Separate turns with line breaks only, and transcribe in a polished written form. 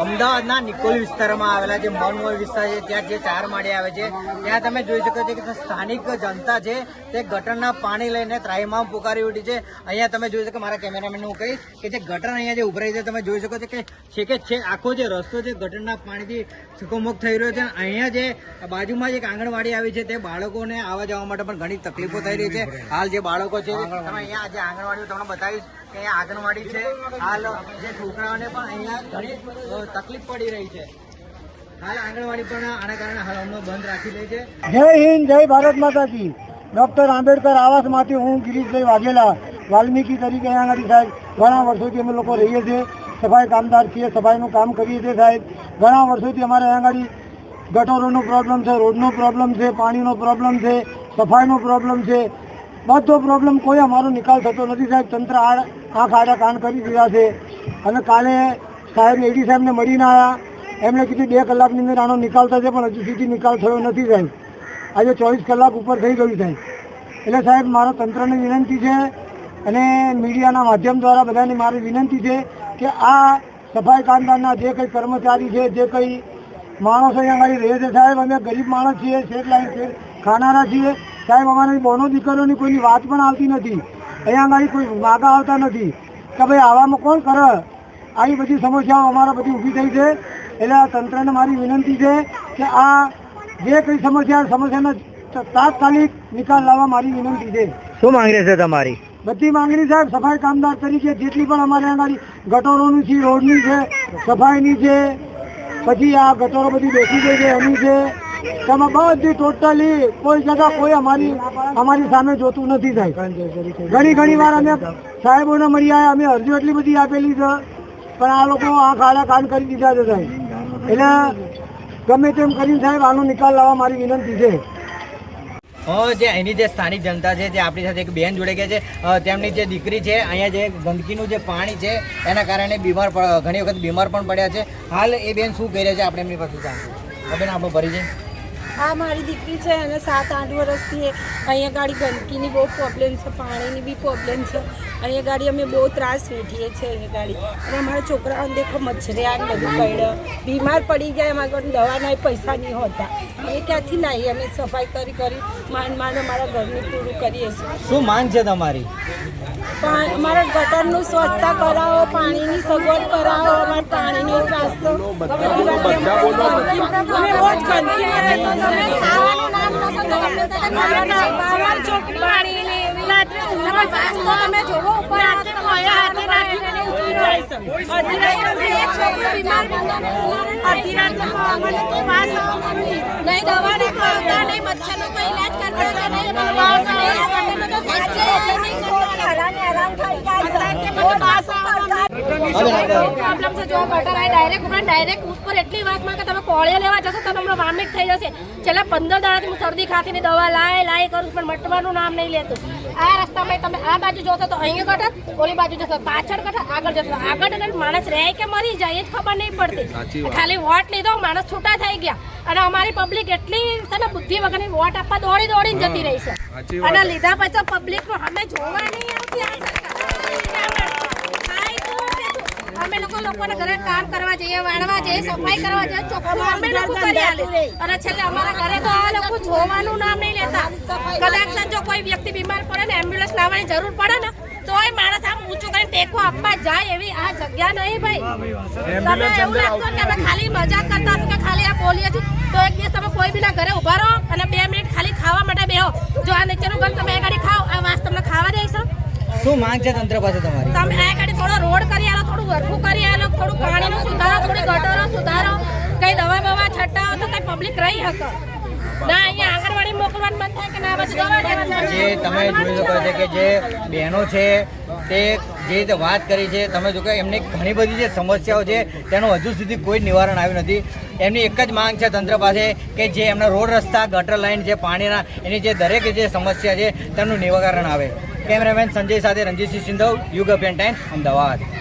અમદાવાદના નિકોલ વિસ્તારમાં આવેલા જે મનમોલ વિસ્તાર છે ત્યાં જે 4 માળે આવે છે ત્યાં તમે જોઈ શકો છો કે સ્થાનિક જનતા છે તે ગટરના પાણી લઈને ત્રાહિમામ પુકારી ઉઠી છે. અહીંયા તમે જોઈ શકો, મારા કેમેરામેનને હું કહીશ કે જે ગટર અહીંયા જે ઉભરાઈ છે તમે જોઈ શકો છો કે છે આખો જે રસ્તો છે ગટરના પાણીથી સુકોમોક થઈ રહ્યો છે. અહીંયા જે બાજુમાં જે એક આંગણવાડી આવી છે તે બાળકોને આવવા જવા માટે પણ ઘણી તકલીફો થઈ રહી છે. હાલ જે બાળકો છે તમે અહીંયા જે આંગણવાડી તમને બતાવીશ કે અહીંયા આંગણવાડી છે. હાલ જે છોકરાઓને પણ અહીંયા ઘણી તકલીફ પડી રહી છે. હાલ આંગણવાડી પણ આના કારણે હાલ હમણાં બંધ રાખી દે છે.
જય હિન્દ, જય ભારત માતા કી. ડોક્ટર આંબેડકર આવાસમાંથી હું ગિરીશભાઈ વાઘેલા વાલ્મીકી તરીકે અહીંયા આગળ સાહેબ ઘણા વર્ષોથી અમે લોકો રહીએ છીએ. સફાઈ કામદાર છીએ, સફાઈનું કામ કરીએ છીએ સાહેબ. ઘણા વર્ષોથી અમારે અહીંયા આગળ ગટરોનો પ્રોબ્લેમ છે, રોડનો પ્રોબ્લેમ છે, પાણીનો પ્રોબ્લેમ છે, સફાઈનો પ્રોબ્લેમ છે. બધો પ્રોબ્લેમ કોઈ અમારો નિકાલ થતો નથી સાહેબ. તંત્ર આંખ આડા કાન કરી દીધા છે. અને કાલે સાહેબ એડી સાહેબને મળીને આવ્યા. એમણે કીધું 2 કલાકની અંદર આનો નિકાલ થશે, પણ હજુ સુધી નિકાલ થયો નથી સાહેબ. આજે 24 કલાક ઉપર થઈ ગયું સાહેબ. એટલે સાહેબ મારો તંત્રને વિનંતી છે અને મીડિયાના માધ્યમ દ્વારા બધાની મારી વિનંતી છે કે આ સફાઈ કામદારના જે કંઈ કર્મચારી છે, જે કંઈ માણસો અહીંયા આગળ રહે છે સાહેબ, અમે ગરીબ માણસ છીએ, શેઠ લાઈન ખાનારા છીએ સાહેબ. અમારી બહેનો દીકરીઓની કોઈની વાત પણ આવતી નથી. અહીંયા આગળ કોઈ માગા આવતા નથી કે ભાઈ આવામાં કોણ કરે. આવી બધી સમસ્યાઓ અમારા બધી ઊભી થઈ છે. એટલે આ તંત્રને મારી વિનંતી છે કે આ જે કંઈ સમસ્યાનો તાત્કાલિક નિકાલ લાવવા મારી વિનંતી છે.
શું માંગણી છે તમારી?
બધી માંગણી સાહેબ સફાઈ કામદાર તરીકે જેટલી પણ અમારે આગળ ગટરોની છે, રોડની છે, સફાઈની છે, પછી આ ગટરો બધી બેસી ગઈ છે એની છે, તેમાં બધી ટોટલી કોઈ જગા કોઈ અમારી સામે જોતું નથી સાહેબ. ઘણી વાર અમે સાહેબોને મળી આવ્યા, અમે અરજીઓ એટલી બધી આપેલી છે, પણ આ લોકો આંખ આડા કાન કરી દીધા છે સાહેબ. એટલે ગમે તેમ કરીને સાહેબ આનો નિકાલ લાવવા મારી વિનંતી છે.
જે અહીંની જે સ્થાનિક જનતા છે જે આપણી સાથે એક બેન જોડે ગયા છે, તેમની જે દીકરી છે અહીંયા જે ગંદકીનું જે પાણી છે એના કારણે ઘણી વખત બીમાર પણ પડ્યા છે. હાલ એ બેન શું કહી રહ્યા છે આપણે એમની પાસે જાણીશું. બેન આપણો પરિચય.
હા, મારી દીકરી છે અને 7-8 વર્ષથી અહીંયા ગાડી ગંદકીની બહુ પ્રોબ્લેમ છે, પાણીની બી પ્રોબ્લેમ છે. અહીંયા ગાડી અમે બહુ ત્રાસ વેઠીએ છીએ અહીંયા ગાડી. અને અમારા છોકરાઓને દેખો મચ્છરિયાન બધું પડ્યો, બીમાર પડી જાય. અમારા ઘર દવાના પૈસા નહીં હોતા. અમે ક્યાંથી લાવીએ? અમે સફાઈ કરી માંડ અમારા ઘરની પૂરું કરીએ છીએ.
શું માંગ છે તમારી?
અમારા ગટરનું સ્વચ્છતા કરાવો, પાણીની સગવડ કરાવો, અમારે પાણીનો ત્રાસ તો અમે રોજ ગંદકી ડાયરેક્ટ ઉપર એટલી વાતમાં કે તમે કોળિયા લેવા જશો તો તમને વામિટ થઈ જશે. છેલ્લા 15 દાડાથી હું શરદી ખાંસીની દવા લાય કરું પણ મટવાનું નામ નહીં લેતું. આ રસ્તામાં તમે આ બાજુ જોશો તો અહીંયા ગટર, ઓલી બાજુ જશો પાછળ ગટર, આગળ જશો આગળ માણસ રહે કે મરી જાય એ જ ખબર નહીં પડતી. ખાલી વોટ લીધો, માણસ છૂટા થઈ ગયા. અને અમારી પબ્લિક એટલી છે ને બુદ્ધિ વગરની વોટ આપવા દોડીને જતી રહી છે. અને લીધા પછી પબ્લિક નું અમે જોવા નહીં આવતી. આ અમે લોકોને ઘરે કામ કરવા જઈએ, વાળવા જઈએ, સફાઈ કરવા જઈએ, ચોખ્ખું અમે લોકો કરી આલે. અને છેલ્લે અમારા ઘરે તો આ લોકો જોવાનું નામ નહીં લેતા. કદાચ જો કોઈ વ્યક્તિ બીમાર પડે ને એમ્બ્યુલન્સ લાવવાની જરૂર પડે ને તોય માણસ આમ ઊંચું કરીને ટેકો આપવા જાય એવી આ જગ્યા નહીં ભાઈ. તમે એવું લાગતું કે અમે ખાલી મજાક કરતા હશું કે ખાલી આ બોલીએ છીએ. તો એક દિવસ તમે કોઈ બીના ઘરે ઉભા રહો અને 2 મિનિટ ખાલી ખાવા માટે બેહો. જો આ નીચેનું ઘર તમે એ ગાડી ખાઓ, આ વાસ તમને ખાવા દઈશો.
શું માંગ છે તંત્ર પાસે તમારી?
તમે આ ગાડી થોડો રોડ કરી આલો, થોડું વરખું કરી આલો, થોડું પાણીનો સુધારો, થોડી ગટરો સુધારો, કઈ દવા બવા છટાવો તો કઈ પબ્લિક રહી શકે. ના અહીંયા આંગણવાડી મોકલવાનું બંધ થાય કે ના પછી દવા લેવાનું.
જે તમે જોઈ શકો છો કે જે બહેનો છે તે જે રીતે વાત કરી છે, તમે જો કે એમની ઘણી બધી જે સમસ્યાઓ છે તેનું હજુ સુધી કોઈ નિવારણ આવ્યું નથી. એમની એક જ માંગ છે તંત્ર પાસે કે જે એમના રોડ રસ્તા, ગટર લાઈન છે, પાણીના, એની જે દરેક જે સમસ્યા છે તેનું નિવારણ આવે. કેમેરામેન સંજય સાથે રણજીતસિંહ સિંધવ, યુગ અભિયાન ટાઈમ્સ, અમદાવાદ.